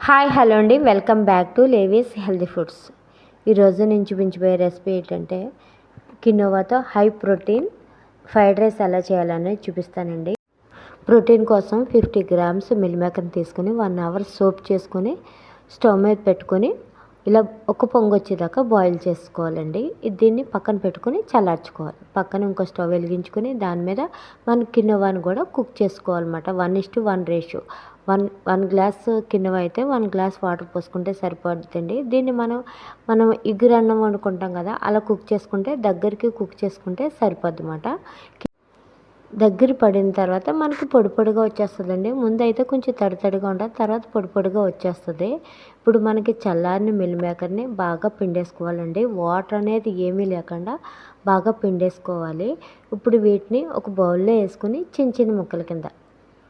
Hi hello అండి, welcome back to Levi's healthy foods. ఈరోజు నేను చూపించబోయే రెసిపీ ఏంటంటే కినోవాతో హై ప్రోటీన్ ఫ్రైడ్ రైస్ ఎలా చేయాలనేది చూపిస్తానండి. ప్రోటీన్ కోసం 50 గ్రామ్స్ మిల్ మేకర్ని తీసుకుని 1 అవర్ సోప్ చేసుకొని స్టవ్ మీద పెట్టుకొని ఇలా ఒక పొంగు వచ్చేదాకా బాయిల్ చేసుకోవాలండి. దీన్ని పక్కన పెట్టుకొని చల్లార్చుకోవాలి. పక్కన ఇంకో స్టవ్ వెలిగించుకొని దాని మీద మన కినోవాని కూడా కుక్ చేసుకోవాలన్నమాట. 1:1 రేషియో. వన్ గ్లాస్ కినోవా అయితే 1 గ్లాస్ వాటర్ పోసుకుంటే సరిపోతుందండి. దీన్ని మనం ఇగురు అన్నం వండుకుంటాం కదా, అలా కుక్ చేసుకుంటే దగ్గరికి కుక్ చేసుకుంటే సరిపోద్ది అన్నమాట. దగ్గర పడిన తర్వాత మనకి పొడి పొడిగా వచ్చేస్తుందండి. ముందు అయితే కొంచెం తడిగా ఉంటుంది, తర్వాత పొడి పొడిగా వచ్చేస్తుంది. ఇప్పుడు మనకి చల్లారిన మిల్ మేకర్ని బాగా పిండేసుకోవాలండి. వాటర్ అనేది ఏమీ లేకుండా బాగా పిండేసుకోవాలి. ఇప్పుడు వీటిని ఒక బౌల్లో వేసుకుని చిన్న చిన్న ముక్కల కింద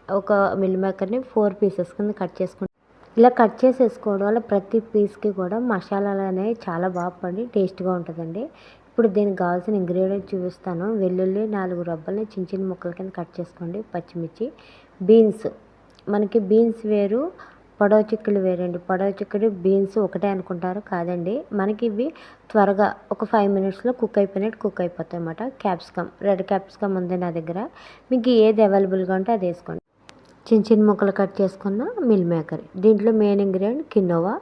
ఒక మిల్ మేకర్ని 4 పీసెస్ కింద కట్ చేసుకుంటాం. ఇలా కట్ చేసి వేసుకోవడం వల్ల ప్రతి పీస్కి కూడా మసాలాలు అనేవి చాలా బాగా పడి టేస్ట్గా ఉంటుందండి. ఇప్పుడు దీనికి కావాల్సిన ఇంగ్రీడియంట్స్ చూపిస్తాను. వెల్లుల్లి 4 రబ్బల్ని చిన్న చిన్న ముక్కల కింద కట్ చేసుకోండి. పచ్చిమిర్చి, బీన్స్, మనకి బీన్స్ వేరు, పొడవ చిక్కులు వేరండి. పొడవ చిక్కుడు బీన్స్ ఒకటే అనుకుంటారు, కాదండి. మనకి ఇవి త్వరగా ఒక 5 మినిట్స్లో కుక్ అయిపోతాయి అన్నమాట. క్యాప్సికమ్, రెడ్ క్యాప్సికమ్ ఉంది నా దగ్గర. మీకు ఏది అవైలబుల్గా ఉంటే అది వేసుకోండి. చిన్న చిన్న ముక్కలు కట్ చేసుకున్న మిల్ మేకర్. దీంట్లో మెయిన్ ఇంగ్రీడియంట్ కినోవా.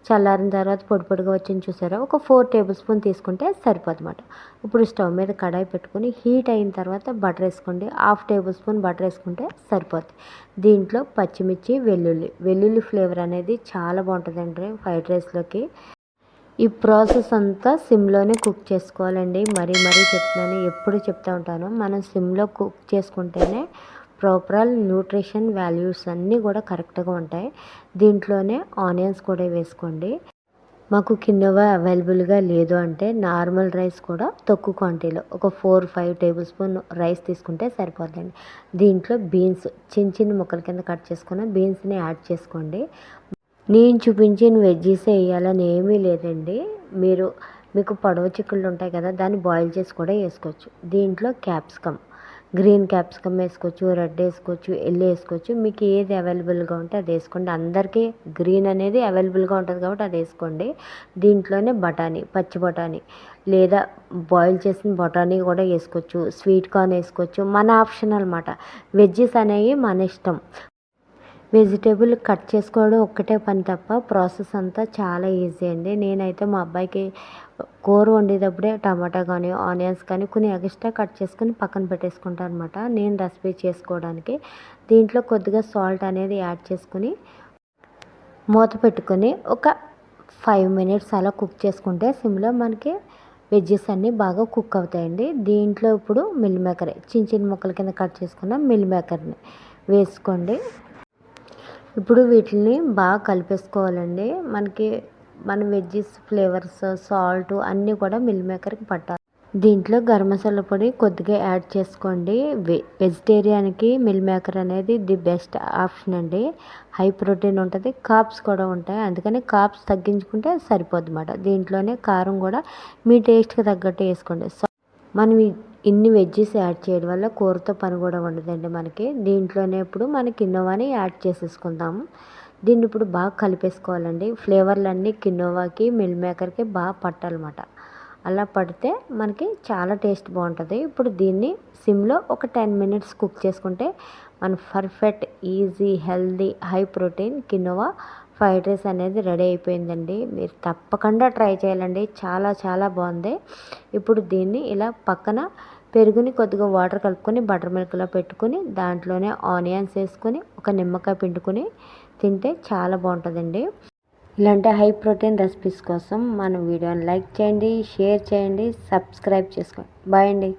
చల్లారిన తర్వాత పొడి పొడిగా వచ్చింది చూసారా, ఒక 4 టేబుల్ స్పూన్ తీసుకుంటే సరిపోతుంది అన్నమాట. ఇప్పుడు స్టవ్ మీద కడాయి పెట్టుకుని హీట్ అయిన తర్వాత బటర్ వేసుకోండి. 1/2 టేబుల్ స్పూన్ బటర్ వేసుకుంటే సరిపోతుంది. దీంట్లో పచ్చిమిర్చి, వెల్లుల్లి ఫ్లేవర్ అనేది చాలా బాగుంటుందండి ఫ్రైడ్ రైస్లోకి. ఈ ప్రాసెస్ అంతా సిమ్లోనే కుక్ చేసుకోవాలండి. మరీ చెప్తున్నాను, ఎప్పుడు చెప్తూ ఉంటాను, మనం సిమ్లో కుక్ చేసుకుంటేనే ప్రాపర్ న్యూట్రిషన్ వాల్యూస్ అన్నీ కూడా కరెక్ట్గా ఉంటాయి. దీంట్లోనే ఆనియన్స్ కూడా వేసుకోండి. మాకు కినోవా అవైలబుల్గా లేదు అంటే నార్మల్ రైస్ కూడా తక్కువ క్వాంటిటీలో ఒక 4-5 టేబుల్ స్పూన్ రైస్ తీసుకుంటే సరిపోతుందండి. దీంట్లో బీన్స్ చిన్న చిన్న ముక్కల కింద కట్ చేసుకున్న బీన్స్ని యాడ్ చేసుకోండి. నేను చూపించిన వెజ్జీసే వేయాలని ఏమీ లేదండి. మీకు పొడవ చిక్కుళ్ళు ఉంటాయి కదా, దాన్ని బాయిల్ చేసి కూడా వేసుకోవచ్చు. దీంట్లో క్యాప్సికమ్, గ్రీన్ క్యాప్సికమ్ వేసుకోవచ్చు, రెడ్ వేసుకోవచ్చు, ఎల్లో వేసుకోవచ్చు. మీకు ఏది అవైలబుల్గా ఉంటే అది వేసుకోండి. అందరికీ గ్రీన్ అనేది అవైలబుల్గా ఉంటుంది కాబట్టి అది వేసుకోండి. దీంట్లోనే బఠానీ, పచ్చి బఠానీ లేదా బాయిల్ చేసిన బఠానీ కూడా వేసుకోవచ్చు. స్వీట్ కార్న్ వేసుకోవచ్చు. మన ఆప్షన్ అన్నమాట. వెజ్జెస్ అనేవి మన ఇష్టం. వెజిటేబుల్ కట్ చేసుకోవడం ఒక్కటే పని తప్ప ప్రాసెస్ అంతా చాలా ఈజీ అండి. నేనైతే మా అబ్బాయికి కూర వండేటప్పుడే టమాటా కానీ ఆనియన్స్ కానీ కొన్ని ఎక్స్ట్రా కట్ చేసుకుని పక్కన పెట్టేసుకుంటాను అనమాట, నేను రెసిపీ చేసుకోవడానికి. దీంట్లో కొద్దిగా సాల్ట్ అనేది యాడ్ చేసుకుని మూత పెట్టుకొని ఒక 5 మినిట్స్ అలా కుక్ చేసుకుంటే సిమ్లో మనకి వెజ్జెస్ అన్నీ బాగా కుక్ అవుతాయండి. దీంట్లో ఇప్పుడు మిల్ మేకర్ చిన్న చిన్న ముక్కల కింద కట్ చేసుకున్న మిల్ మేకర్ని వేసుకోండి. ఇప్పుడు వీటిని బాగా కలిపేసుకోవాలండి. మన వెజ్జెస్ ఫ్లేవర్స్, సాల్ట్ అన్నీ కూడా మిల్ మేకర్కి పట్టాలి. దీంట్లో గరం మసాలా పొడి కొద్దిగా యాడ్ చేసుకోండి. వెజిటేరియన్కి మిల్ మేకర్ అనేది ది బెస్ట్ ఆప్షన్ అండి. హై ప్రోటీన్ ఉంటుంది, కార్బ్స్ కూడా ఉంటాయి. అందుకని కార్బ్స్ తగ్గించుకుంటే సరిపోద్ది అన్నమాట. దీంట్లోనే కారం కూడా మీ టేస్ట్కి తగ్గట్టు వేసుకోండి. మనం ఇన్ని వెజ్జెస్ యాడ్ చేయడం వల్ల కూరతో పని కూడా ఉండదండి మనకి. దీంట్లోనే ఇప్పుడు మన కినోవాని యాడ్ చేసేసుకుందాము. దీన్ని ఇప్పుడు బాగా కలిపేసుకోవాలండి. ఫ్లేవర్లు అన్నీ కినోవాకి మిల్ మేకర్కి బాగా పట్టాలన్నమాట. అలా పడితే మనకి చాలా టేస్ట్ బాగుంటుంది. ఇప్పుడు దీన్ని సిమ్లో ఒక 10 మినిట్స్ కుక్ చేసుకుంటే మన perfect easy healthy high protein quinoa fried rice అనేది రెడీ అయిపోయిందండి. మీరు తప్పకుండా ట్రై చేయాలండి, చాలా బాగుంది. ఇప్పుడు దీన్ని ఇలా పక్కన పెరుగుని కొద్దిగా వాటర్ కలుపుకొని బటర్ మిల్క్లో పెట్టుకుని దాంట్లోనే ఆనియన్స్ వేసుకొని ఒక నిమ్మకాయ పిండుకొని తింటే చాలా బాగుంటుందండి. ఇలాంటి హై ప్రోటీన్ రెసిపీస్ కోసం మన వీడియోని లైక్ చేయండి, షేర్ చేయండి, సబ్స్క్రైబ్ చేసుకోండి. బాయ్ అండి.